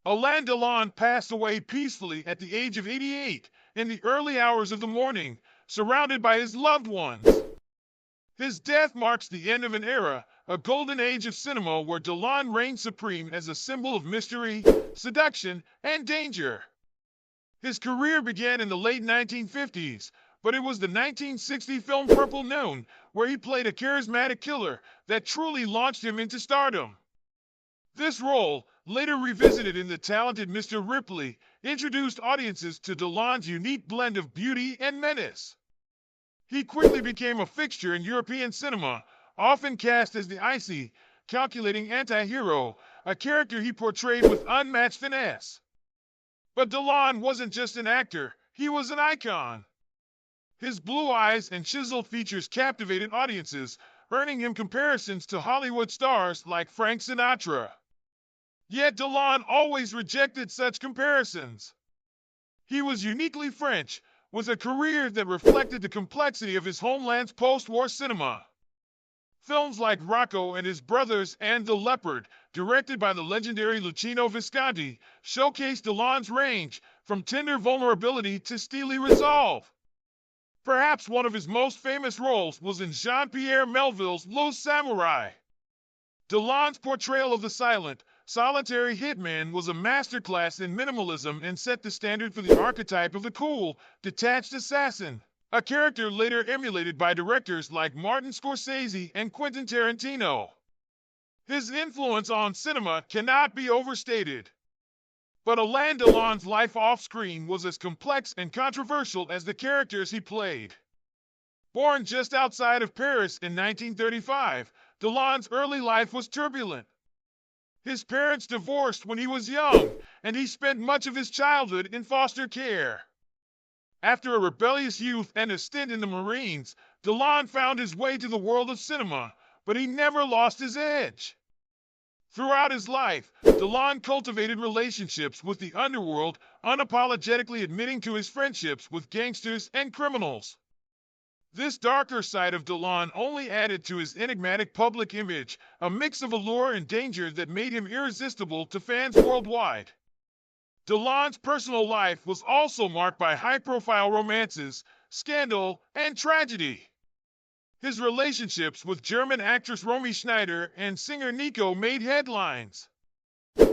Alain Delon passed away peacefully at the age of 88 in the early hours of the morning, surrounded by his loved ones. His death marks the end of an era, a golden age of cinema where Delon reigned supreme as a symbol of mystery, seduction, and danger. His career began in the late 1950s, but it was the 1960 film Purple Noon, where he played a charismatic killer, that truly launched him into stardom. This role, later revisited in The Talented Mr. Ripley, introduced audiences to Delon's unique blend of beauty and menace. He quickly became a fixture in European cinema, often cast as the icy, calculating anti-hero, a character he portrayed with unmatched finesse. But Delon wasn't just an actor, he was an icon. His blue eyes and chiseled features captivated audiences, earning him comparisons to Hollywood stars like Frank Sinatra. Yet Delon always rejected such comparisons. He was uniquely French, with a career that reflected the complexity of his homeland's post-war cinema. Films like Rocco and His Brothers and The Leopard, directed by the legendary Luchino Visconti, showcased Delon's range, from tender vulnerability to steely resolve. Perhaps one of his most famous roles was in Jean-Pierre Melville's Los Samurai. Delon's portrayal of the silent, solitary hitman was a masterclass in minimalism and set the standard for the archetype of the cool, detached assassin, a character later emulated by directors like Martin Scorsese and Quentin Tarantino. His influence on cinema cannot be overstated. But Alain Delon's life off-screen was as complex and controversial as the characters he played. Born just outside of Paris in 1935, Delon's early life was turbulent. His parents divorced when he was young, and he spent much of his childhood in foster care. After a rebellious youth and a stint in the Marines, Delon found his way to the world of cinema, but he never lost his edge. Throughout his life, Delon cultivated relationships with the underworld, unapologetically admitting to his friendships with gangsters and criminals. This darker side of Delon only added to his enigmatic public image, a mix of allure and danger that made him irresistible to fans worldwide. Delon's personal life was also marked by high-profile romances, scandal, and tragedy. His relationships with German actress Romy Schneider and singer Nico made headlines.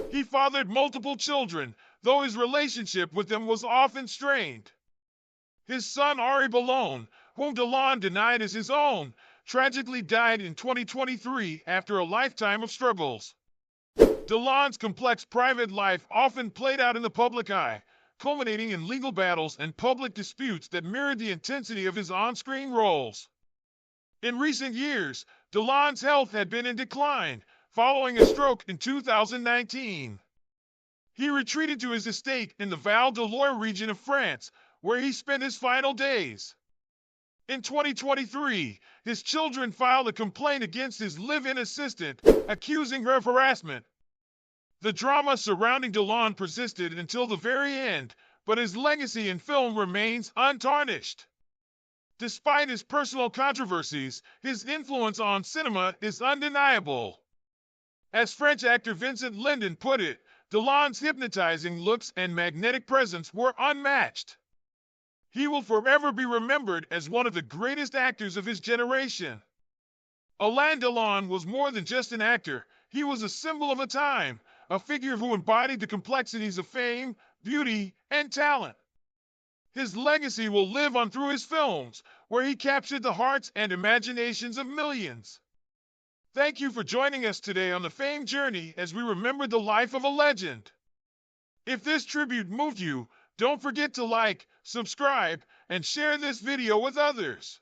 He fathered multiple children, though his relationship with them was often strained. His son Ari Ballon, whom Delon denied as his own, tragically died in 2023 after a lifetime of struggles. Delon's complex private life often played out in the public eye, culminating in legal battles and public disputes that mirrored the intensity of his on-screen roles. In recent years, Delon's health had been in decline, following a stroke in 2019. He retreated to his estate in the Val de Loire region of France, where he spent his final days. In 2023, his children filed a complaint against his live-in assistant, accusing her of harassment. The drama surrounding Delon persisted until the very end, but his legacy in film remains untarnished. Despite his personal controversies, his influence on cinema is undeniable. As French actor Vincent Lindon put it, Delon's hypnotizing looks and magnetic presence were unmatched. He will forever be remembered as one of the greatest actors of his generation. Alain Delon was more than just an actor, he was a symbol of a time, a figure who embodied the complexities of fame, beauty, and talent. His legacy will live on through his films, where he captured the hearts and imaginations of millions. Thank you for joining us today on the fame journey as we remember the life of a legend. If this tribute moved you, don't forget to like, subscribe, and share this video with others.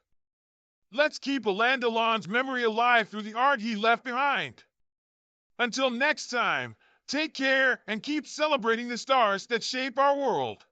Let's keep Alain Delon's memory alive through the art he left behind. Until next time, take care and keep celebrating the stars that shape our world.